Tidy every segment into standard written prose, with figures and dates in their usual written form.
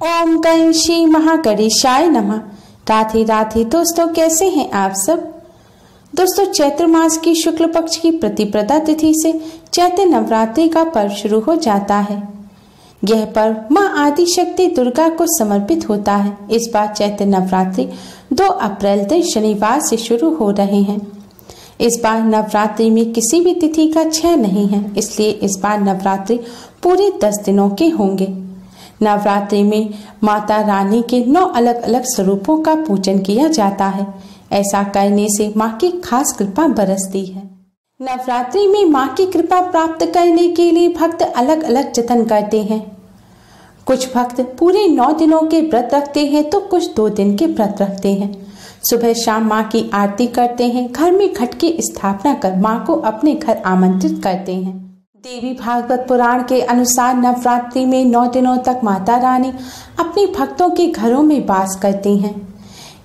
ओम गं श्री महागणेशाय नमः। राधे राधे दोस्तों, कैसे हैं आप सब। दोस्तों, चैत्र मास की शुक्ल पक्ष की प्रतिपदा तिथि से चैत्र नवरात्रि का पर्व शुरू हो जाता है। यह पर्व मां आदि शक्ति दुर्गा को समर्पित होता है। इस बार चैत्र नवरात्रि 2 अप्रैल दिन शनिवार से शुरू हो रहे हैं। इस बार नवरात्रि में किसी भी तिथि का क्षय नहीं है, इसलिए इस बार नवरात्रि पूरे 10 दिनों के होंगे। नवरात्रि में माता रानी के 9 अलग अलग स्वरूपों का पूजन किया जाता है। ऐसा करने से माँ की खास कृपा बरसती है। नवरात्रि में माँ की कृपा प्राप्त करने के लिए भक्त अलग अलग जतन करते हैं। कुछ भक्त पूरे 9 दिनों के व्रत रखते हैं तो कुछ 2 दिन के व्रत रखते हैं। सुबह शाम माँ की आरती करते हैं। घर में घट की स्थापना कर माँ को अपने घर आमंत्रित करते हैं। देवी भागवत पुराण के अनुसार नवरात्रि में 9 दिनों तक माता रानी अपने भक्तों के घरों में वास करती हैं।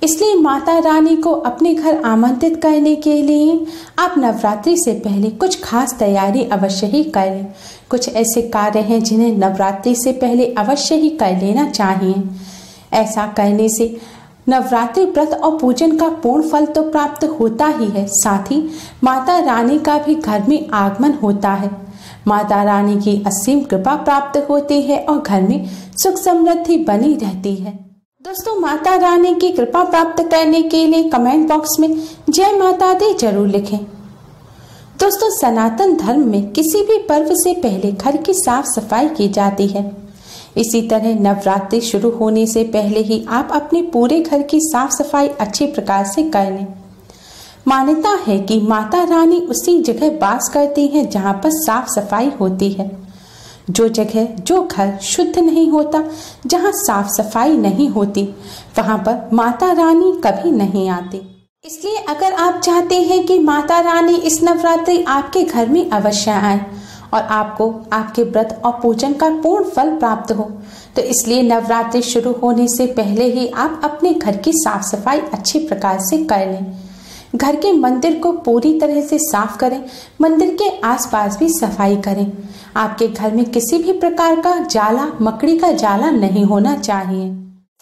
इसलिए माता रानी को अपने घर आमंत्रित करने के लिए आप नवरात्रि से पहले कुछ खास तैयारी अवश्य ही कर लें। कुछ ऐसे कार्य हैं जिन्हें नवरात्रि से पहले अवश्य ही कर लेना चाहिए। ऐसा करने से नवरात्रि व्रत और पूजन का पूर्ण फल तो प्राप्त होता ही है, साथ ही माता रानी का भी घर में आगमन होता है। माता रानी की असीम कृपा प्राप्त होती है और घर में सुख समृद्धि बनी रहती है। दोस्तों, माता रानी की कृपा प्राप्त करने के लिए कमेंट बॉक्स में जय माता दी जरूर लिखें। दोस्तों, सनातन धर्म में किसी भी पर्व से पहले घर की साफ सफाई की जाती है। इसी तरह नवरात्रि शुरू होने से पहले ही आप अपने पूरे घर की साफ सफाई अच्छे प्रकार से कर लें। मान्यता है कि माता रानी उसी जगह वास करती हैं जहां पर साफ सफाई होती है। जो घर शुद्ध नहीं होता, जहां साफ सफाई नहीं होती, वहां पर माता रानी कभी नहीं आती। इसलिए अगर आप चाहते हैं कि माता रानी इस नवरात्रि आपके घर में अवश्य आए और आपको आपके व्रत और पूजन का पूर्ण फल प्राप्त हो, तो इसलिए नवरात्रि शुरू होने से पहले ही आप अपने घर की साफ सफाई अच्छी प्रकार से कर लें। घर के मंदिर को पूरी तरह से साफ करें। मंदिर के आसपास भी सफाई करें। आपके घर में किसी भी प्रकार का जाला, मकड़ी का जाला नहीं होना चाहिए।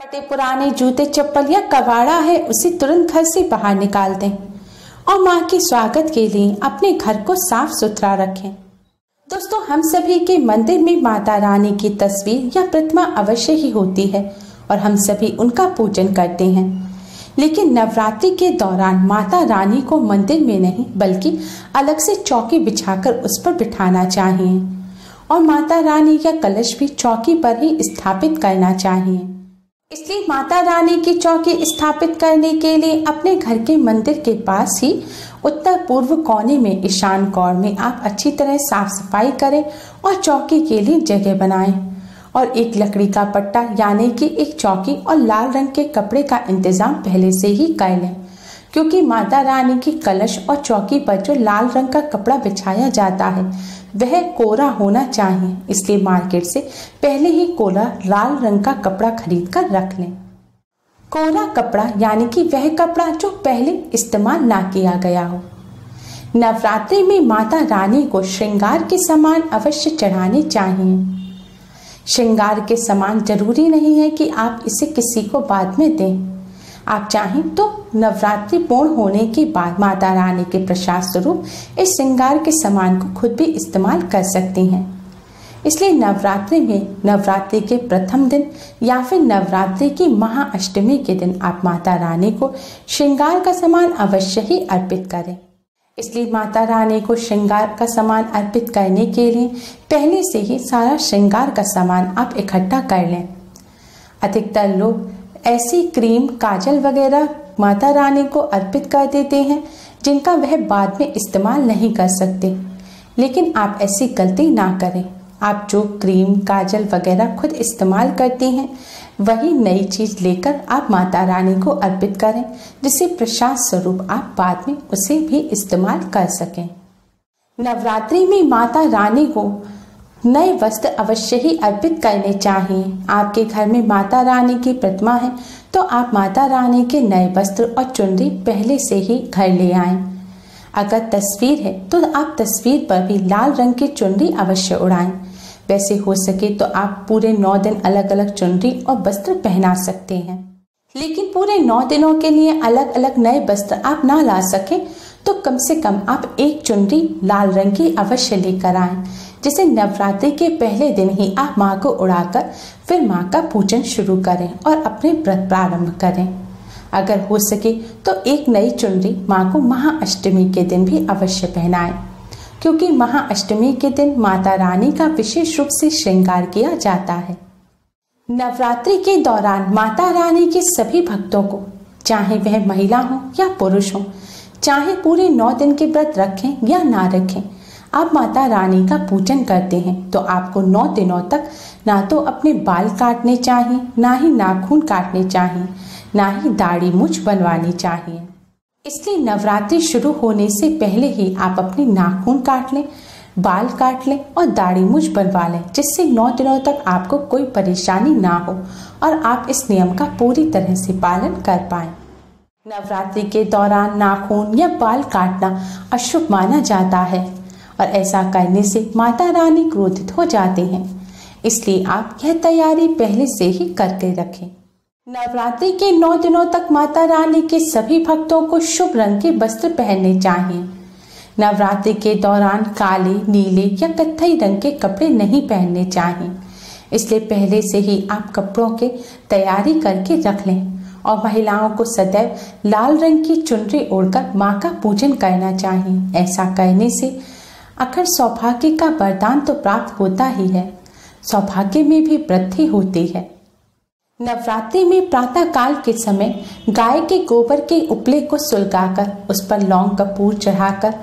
फटे पुराने जूते, चप्पल या कबाड़ा है उसे तुरंत घर से बाहर निकाल दें और माँ के स्वागत के लिए अपने घर को साफ सुथरा रखें। दोस्तों, हम सभी के मंदिर में माता रानी की तस्वीर या प्रतिमा अवश्य ही होती है और हम सभी उनका पूजन करते हैं। लेकिन नवरात्रि के दौरान माता रानी को मंदिर में नहीं बल्कि अलग से चौकी बिछाकर उस पर बिठाना चाहिए और माता रानी का कलश भी चौकी पर ही स्थापित करना चाहिए। इसलिए माता रानी की चौकी स्थापित करने के लिए अपने घर के मंदिर के पास ही उत्तर पूर्व कोने में ईशान कोण में आप अच्छी तरह साफ सफाई करें और चौकी के लिए जगह बनाएं और एक लकड़ी का पट्टा यानी कि एक चौकी और लाल रंग के कपड़े का इंतजाम पहले से ही कर लें, क्योंकि माता रानी की कलश और चौकी पर जो लाल रंग का कपड़ा बिछाया जाता है वह कोरा होना चाहिए। इसलिए मार्केट से पहले ही कोरा लाल रंग का कपड़ा खरीद कर रख लें। कोरा कपड़ा यानी कि वह कपड़ा जो पहले इस्तेमाल ना किया गया हो। नवरात्रि में माता रानी को श्रृंगार के सामान अवश्य चढ़ाने चाहिए। श्रृंगार के सामान जरूरी नहीं है कि आप इसे किसी को बाद में दें। आप चाहें तो नवरात्रि पूर्ण होने के बाद माता रानी के प्रसाद स्वरूप इस श्रृंगार के सामान को खुद भी इस्तेमाल कर सकती हैं। इसलिए नवरात्रि में नवरात्रि के प्रथम दिन या फिर नवरात्रि की महाअष्टमी के दिन आप माता रानी को श्रृंगार का सामान अवश्य ही अर्पित करें। इसलिए माता रानी को श्रृंगार का सामान अर्पित करने के लिए पहले से ही सारा श्रृंगार का सामान आप इकट्ठा कर लें। अधिकतर लोग ऐसी क्रीम, काजल वगैरह माता रानी को अर्पित कर देते हैं जिनका वह बाद में इस्तेमाल नहीं कर सकते, लेकिन आप ऐसी गलती ना करें। आप जो क्रीम, काजल वगैरह खुद इस्तेमाल करती हैं वही नई चीज लेकर आप माता रानी को अर्पित करें, जिससे प्रसाद स्वरूप आप बाद में उसे भी इस्तेमाल कर सकें। नवरात्रि में माता रानी को नए वस्त्र अवश्य ही अर्पित करने चाहिए। आपके घर में माता रानी की प्रतिमा है तो आप माता रानी के नए वस्त्र और चुनरी पहले से ही घर ले आएं। अगर तस्वीर है तो आप तस्वीर पर भी लाल रंग की चुनरी अवश्य उड़ाएं। वैसे हो सके तो आप पूरे 9 दिन अलग अलग चुनरी और वस्त्र पहना सकते हैं। लेकिन पूरे 9 दिनों के लिए अलग अलग नए वस्त्र आप ना ला सके तो कम से कम आप एक चुनरी लाल रंग की अवश्य लेकर आएं, जिसे नवरात्रि के पहले दिन ही आप माँ को उड़ाकर फिर माँ का पूजन शुरू करें और अपने व्रत प्रारंभ करें। अगर हो सके तो एक नई चुनरी माँ को महाअष्टमी के दिन भी अवश्य पहनाएं, क्योंकि महाअष्टमी के दिन माता रानी का विशेष रूप से श्रृंगार किया जाता है। नवरात्रि के दौरान माता रानी के सभी भक्तों को, चाहे वह महिला हो या पुरुष हो, चाहे पूरे 9 दिन के व्रत रखें या ना रखें, आप माता रानी का पूजन करते हैं तो आपको 9 दिनों तक ना तो अपने बाल काटने चाहिए, ना ही नाखून काटने चाहिए, ना ही दाढ़ी मूंछ बनवानी चाहिए। इसलिए नवरात्रि शुरू होने से पहले ही आप अपने नाखून काट लें, बाल काट लें और दाढ़ी मूंछ बनवा लें, जिससे 9 दिनों तक आपको कोई परेशानी ना हो और आप इस नियम का पूरी तरह से पालन कर पाएं। नवरात्रि के दौरान नाखून या बाल काटना अशुभ माना जाता है और ऐसा करने से माता रानी क्रोधित हो जाते हैं, इसलिए आप यह तैयारी पहले से ही करके रखें। नवरात्रि के 9 दिनों तक माता रानी के सभी भक्तों को शुभ रंग के वस्त्र पहनने चाहिए। नवरात्रि के दौरान काले, नीले या कत्थई रंग के कपड़े नहीं पहनने चाहिए, इसलिए पहले से ही आप कपड़ों की तैयारी करके रख लें और महिलाओं को सदैव लाल रंग की चुनरी ओढ़कर माँ का पूजन करना चाहिए। ऐसा करने से अखंड सौभाग्य का वरदान तो प्राप्त होता ही है, सौभाग्य में भी वृद्धि होती है। नवरात्रि में प्रातः काल के समय गाय के गोबर के उपले को सुलगाकर उस पर लौंग कपूर चढ़ाकर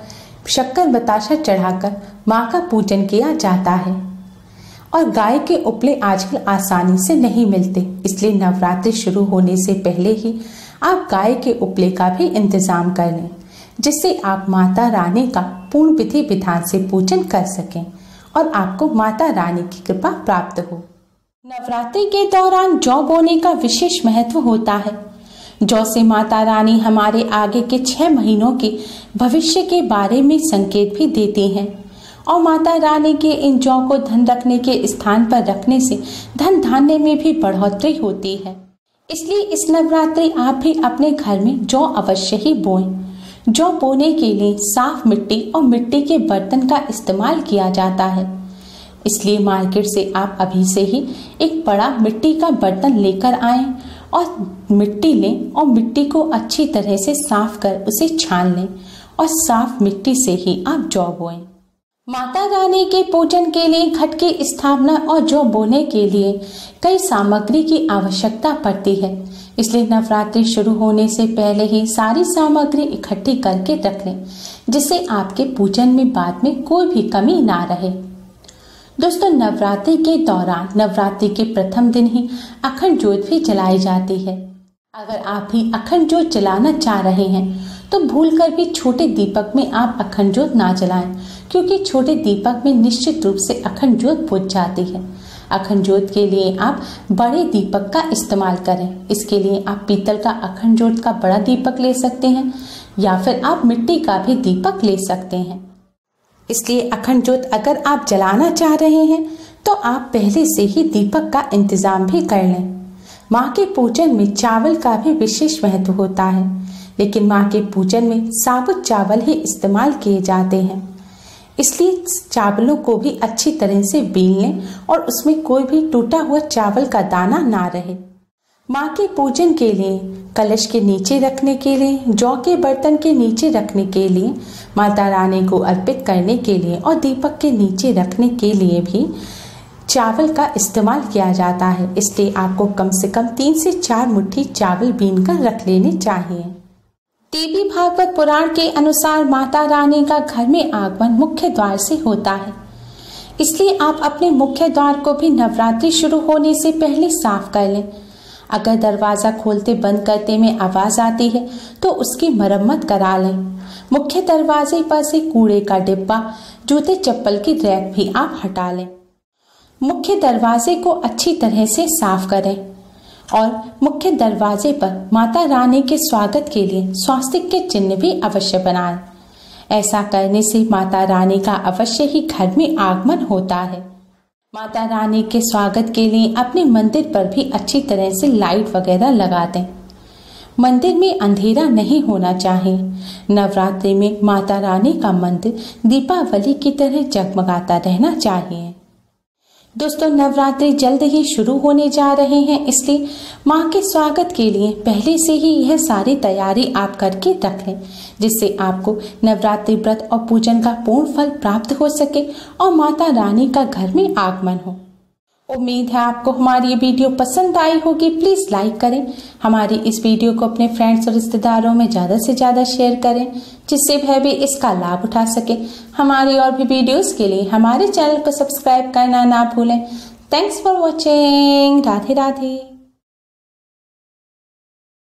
शक्कर बताशा चढ़ाकर माँ का पूजन किया जाता है। और गाय के उपले आजकल आसानी से नहीं मिलते, इसलिए नवरात्रि शुरू होने से पहले ही आप गाय के उपले का भी इंतजाम कर लें, जिससे आप माता रानी का पूर्ण विधि विधान से पूजन कर सकें और आपको माता रानी की कृपा प्राप्त हो। नवरात्रि के दौरान जौ बोने का विशेष महत्व होता है। जौ से माता रानी हमारे आगे के 6 महीनों के भविष्य के बारे में संकेत भी देती हैं और माता रानी के इन जौ को धन रखने के स्थान पर रखने से धन धान्य में भी बढ़ोतरी होती है। इसलिए इस नवरात्रि आप भी अपने घर में जौ अवश्य ही बोएं। जौ बोने के लिए साफ मिट्टी और मिट्टी के बर्तन का इस्तेमाल किया जाता है, इसलिए मार्केट से आप अभी से ही एक बड़ा मिट्टी का बर्तन लेकर आएं और मिट्टी लें और मिट्टी को अच्छी तरह से साफ कर उसे छान लें और साफ मिट्टी से ही आप जौ बोएं। माता रानी के पूजन के लिए घट की स्थापना और जौ बोने के लिए कई सामग्री की आवश्यकता पड़ती है, इसलिए नवरात्रि शुरू होने से पहले ही सारी सामग्री इकट्ठी करके रख लें, जिससे आपके पूजन में बाद में कोई भी कमी ना रहे। दोस्तों, नवरात्रि के दौरान नवरात्रि के प्रथम दिन ही अखंड ज्योत भी जलाई जाती है। अगर आप भी अखंड ज्योत जलाना चाह रहे हैं तो भूलकर भी छोटे दीपक में आप अखंड ज्योत ना जलाएं, क्योंकि छोटे दीपक में निश्चित रूप से अखंड ज्योत बुझ जाती है। अखंड ज्योत के लिए आप बड़े दीपक का इस्तेमाल करें। इसके लिए आप पीतल का अखंड ज्योत का बड़ा दीपक ले सकते हैं या फिर आप मिट्टी का भी दीपक ले सकते हैं। इसलिए अखंड ज्योत अगर आप जलाना चाह रहे हैं तो आप पहले से ही दीपक का इंतजाम भी कर लें। माँ के पूजन में चावल का भी विशेष महत्व होता है, लेकिन माँ के पूजन में साबुत चावल ही इस्तेमाल किए जाते हैं, इसलिए चावलों को भी अच्छी तरह से बीन लें और उसमें कोई भी टूटा हुआ चावल का दाना ना रहे। माँ के पूजन के लिए कलश के नीचे रखने के लिए, जौ के बर्तन के नीचे रखने के लिए, माता रानी को अर्पित करने के लिए और दीपक के नीचे रखने के लिए भी चावल का इस्तेमाल किया जाता है। इसलिए आपको कम से कम 3 से 4 मुट्ठी चावल बीन कर रख लेने चाहिए। देवी भागवत पुराण के अनुसार माता रानी का घर में आगमन मुख्य द्वार से होता है, इसलिए आप अपने मुख्य द्वार को भी नवरात्रि शुरू होने से पहले साफ कर लें। अगर दरवाजा खोलते बंद करते में आवाज आती है तो उसकी मरम्मत करा लें। मुख्य दरवाजे पर से कूड़े का डिब्बा, जूते चप्पल की रैक भी आप हटा लें। मुख्य दरवाजे को अच्छी तरह से साफ करें और मुख्य दरवाजे पर माता रानी के स्वागत के लिए स्वास्तिक के चिन्ह भी अवश्य बनाएं। ऐसा करने से माता रानी का अवश्य ही घर में आगमन होता है। माता रानी के स्वागत के लिए अपने मंदिर पर भी अच्छी तरह से लाइट वगैरह लगा दें। मंदिर में अंधेरा नहीं होना चाहिए। नवरात्रि में माता रानी का मंदिर दीपावली की तरह जगमगाता रहना चाहिए। दोस्तों, नवरात्रि जल्द ही शुरू होने जा रहे हैं, इसलिए माँ के स्वागत के लिए पहले से ही यह सारी तैयारी आप करके रख लें, जिससे आपको नवरात्रि व्रत और पूजन का पूर्ण फल प्राप्त हो सके और माता रानी का घर में आगमन हो। उम्मीद है आपको हमारी ये वीडियो पसंद आई होगी। प्लीज लाइक करें, हमारी इस वीडियो को अपने फ्रेंड्स और रिश्तेदारों में ज्यादा से ज्यादा शेयर करें, जिससे वह भी इसका लाभ उठा सके। हमारी और भी वीडियोस के लिए हमारे चैनल को सब्सक्राइब करना ना भूलें। Thanks for watching. Radhe Radhe.